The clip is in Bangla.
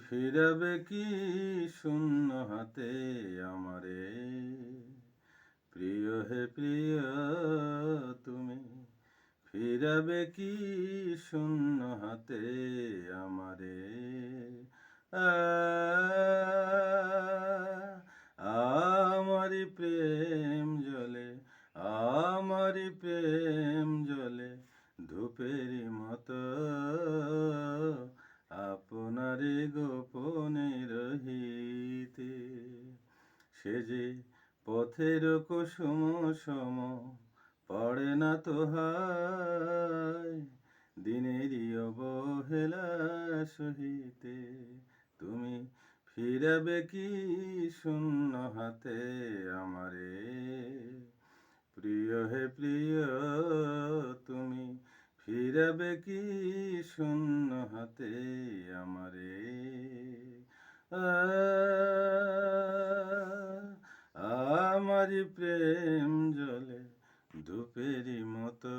ফিরাবে কি শূন্য হাতে আমারে? প্রিয় হে প্রিয়, তুমি ফিরাবে কি শূন্য হাতে আমারে? আ আমারি প্রেম জ্বলে, আমারি প্রেম জ্বলে ধূপেরই মতো, আপনারে গোপনে রহিতে। সে যে পথের কুসুম সম, পড়ে না তো হায় দিনেরই অবহেলা সহিতে। তুমি ফিরাবে কি শূন্য হাতে আমারে? প্রিয় হে প্রিয়, তুমি ফিরাবে কি শূন্য হাতে আমারে? আ আমারি প্রেম জ্বলে ধূপেরই মতো,